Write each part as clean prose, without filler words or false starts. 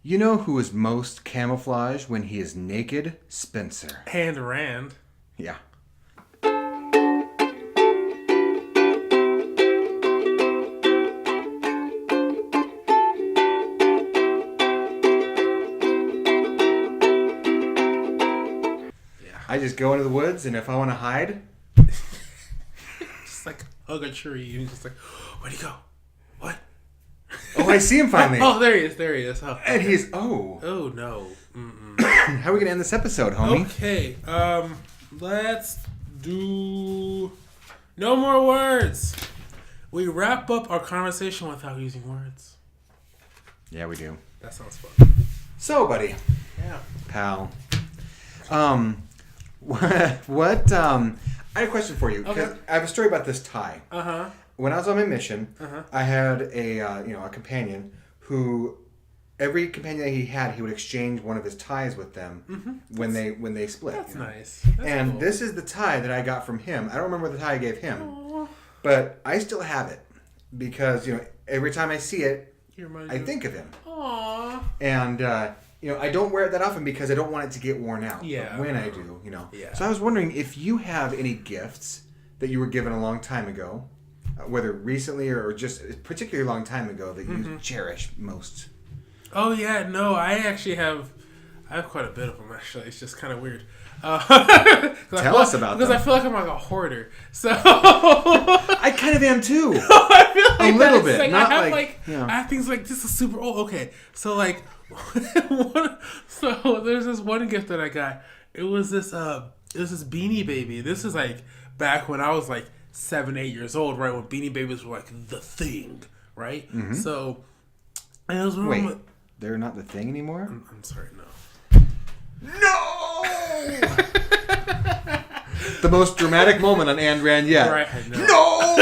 You know who is most camouflaged when he is naked? Spencer. And Rand. Yeah. I just go into the woods, and if I want to hide... just like hug a tree, and just like, where'd he go? What? Oh, I see him finally. Oh, there he is. Oh, and he's... Oh. Oh, no. Mm-mm. How are we going to end this episode, homie? Okay. Let's do... No more words. We wrap up our conversation without using words. Yeah, we do. That sounds fun. So, buddy. Yeah. Pal. What I had a question for you. Okay. I have a story about this tie. Uh-huh. When I was on my mission, Uh-huh. I had a companion who, every companion that he had, he would exchange one of his ties with them when they split. That's nice. And cool. this is the tie that I got from him. I don't remember the tie I gave him, Aww. but I still have it because every time I see it, I think of him. Aww. And I don't wear it that often because I don't want it to get worn out. Yeah. But when I do, Yeah. So I was wondering if you have any gifts that you were given a long time ago, whether recently or just a particularly long time ago, that you cherish most. Oh yeah, no, I actually have quite a bit of them. Actually, it's just kind of weird. Tell us about them. Because I feel like I'm like a hoarder. So I kind of am too. I feel like a little bit. Like, Not I have things like this is super old. Okay, so like, so there's this one gift that I got. It was this Beanie Baby. This is like back when I was like 7, 8 years old, right? When Beanie Babies were like the thing, right? Mm-hmm. So, and it was wait, they're not the thing anymore? I'm sorry, no. No! The most dramatic moment on And Rand yet. Right, No!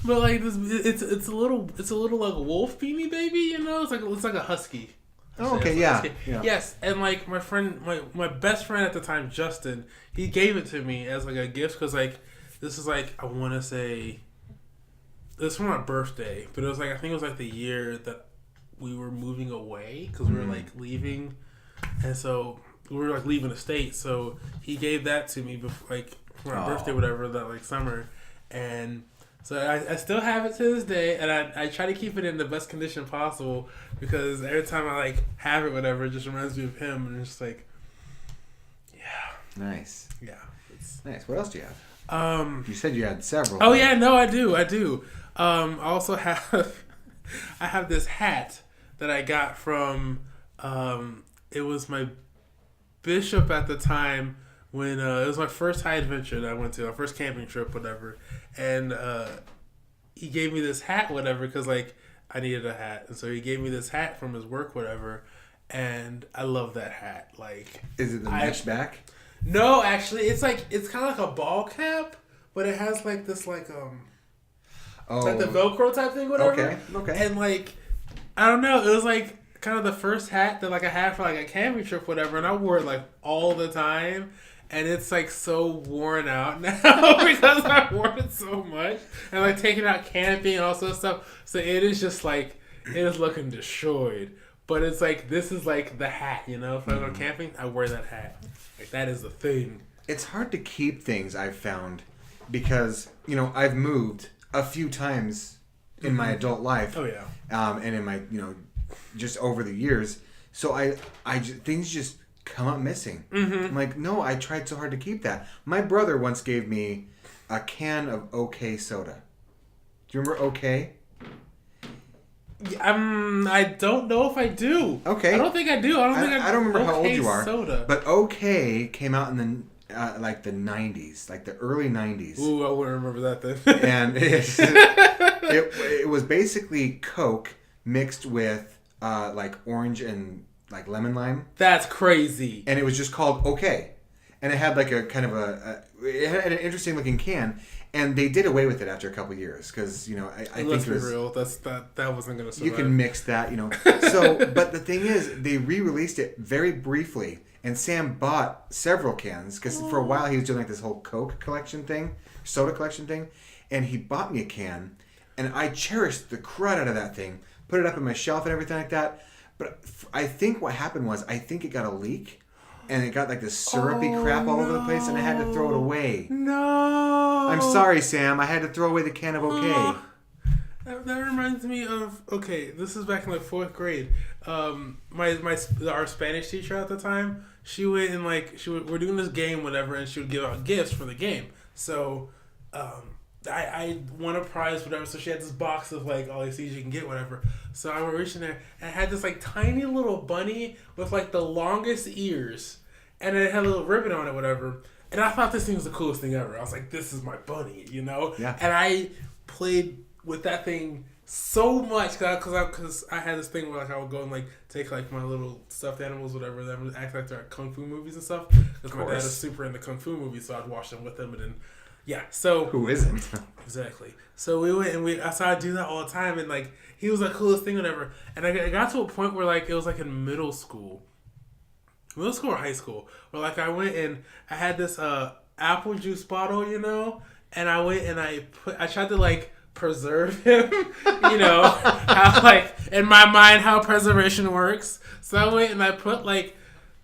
but like this, it's a little like a wolf Beanie Baby, It's like a husky. Oh, okay, yeah. Yes, and like my friend, my best friend at the time, Justin, he gave it to me as like a gift because like this is like I want to say this was for my birthday, but it was like I think it was like the year that we were moving away because we were like leaving, and so we were like leaving the state. So he gave that to me before, like for my birthday, whatever, that like summer, and so I still have it to this day, and I try to keep it in the best condition possible because every time I like have it, whatever, it just reminds me of him, and it's just like, yeah, nice, yeah, it's nice. What else do you have? You said you had several. Oh yeah, no, I do. I also have I have this hat that I got from it was my bishop at the time when it was my first high adventure that I went to, my first camping trip, whatever, and he gave me this hat, whatever, because like I needed a hat, and so he gave me this hat from his work, whatever, and I love that hat. Like, is it the mesh back? No, actually, it's kind of like a ball cap, but it has like this like like the Velcro type thing, whatever. Okay. And like, I don't know, it was like kind of the first hat that like I had for like a camping trip, whatever, and I wore it like all the time, and it's like so worn out now because I wore it so much, and like taking out camping and all sorts of stuff. So it is just like it is looking destroyed. But it's like this is like the hat, If I go camping, I wear that hat. Like that is the thing. It's hard to keep things, I've found, because I've moved a few times in my adult life. Oh yeah. And in my just over the years, so things just come up missing. Mm-hmm. I'm like, no, I tried so hard to keep that. My brother once gave me a can of OK soda. Do you remember OK? I don't know if I do. Okay. I don't think I do. I don't remember how old you are. Soda. But OK came out in the like the 90s, like the early 90s. Ooh, I wouldn't remember that then. And it was basically Coke mixed with like orange and like lemon lime. That's crazy. And it was just called OK. And it had like a kind of it had an interesting looking can. And they did away with it after a couple of years because I think let's be real. That wasn't going to survive. You can mix that, So, but the thing is, they re-released it very briefly, and Sam bought several cans because for a while he was doing like this whole Coke collection thing, soda collection thing, and he bought me a can, and I cherished the crud out of that thing. put it up on my shelf and everything like that. But I think what happened was, I think it got a leak. And it got like this syrupy crap all over the place, and I had to throw it away. No. I'm sorry, Sam. I had to throw away the can of OK. That reminds me of, okay, this is back in like 4th grade. Our Spanish teacher at the time, she went and like we're doing this game, whatever, and she would give out gifts for the game. So, I won a prize, whatever. So she had this box of like all these things you can get, whatever. So I was reaching there and I had this like tiny little bunny with like the longest ears, and it had a little ribbon on it, whatever. And I thought this thing was the coolest thing ever. I was like, this is my bunny, you know? Yeah. And I played with that thing so much because I had this thing where like I would go and like take like my little stuffed animals, whatever, that would act like they're at kung fu movies and stuff. Because my dad is super into kung fu movies, so I'd watch them with him, and then so who isn't? Exactly. So we went and I saw do that all the time, and like he was the coolest thing, whatever. And I got to a point where like it was like in middle school or high school, where like I went and I had this apple juice bottle, you know, and I went and I tried to like preserve him, you know, how like in my mind how preservation works. So I went and I put like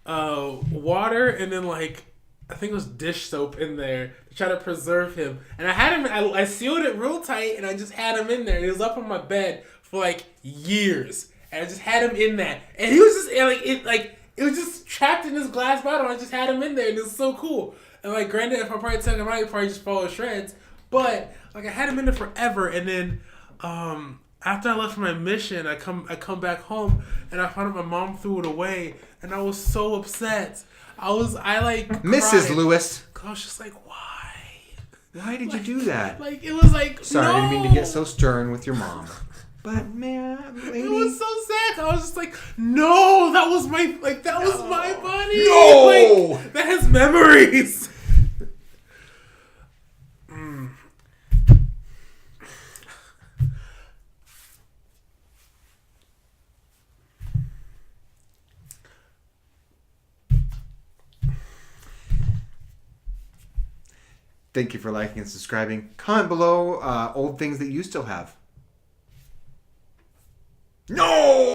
water and then like I think it was dish soap in there to try to preserve him. And I had him, I sealed it real tight, and I just had him in there. He was up on my bed for like years, and I just had him in that. And he was just it was just trapped in this glass bottle. I just had him in there, and it was so cool. And like, granted, if I probably took him out, he'd probably just fall to shreds. But like, I had him in there forever, and then after I left for my mission, I come back home, and I found out my mom threw it away, and I was so upset. I Mrs. cried. Lewis. I was just like, why? Why did you do that? Like, it was like, sorry, no. I didn't mean to get so stern with your mom. But man, lady. It was so sad. I was just like, no, that was my bunny. No, like, that has memories. Thank you for liking and subscribing. Comment below old things that you still have. No!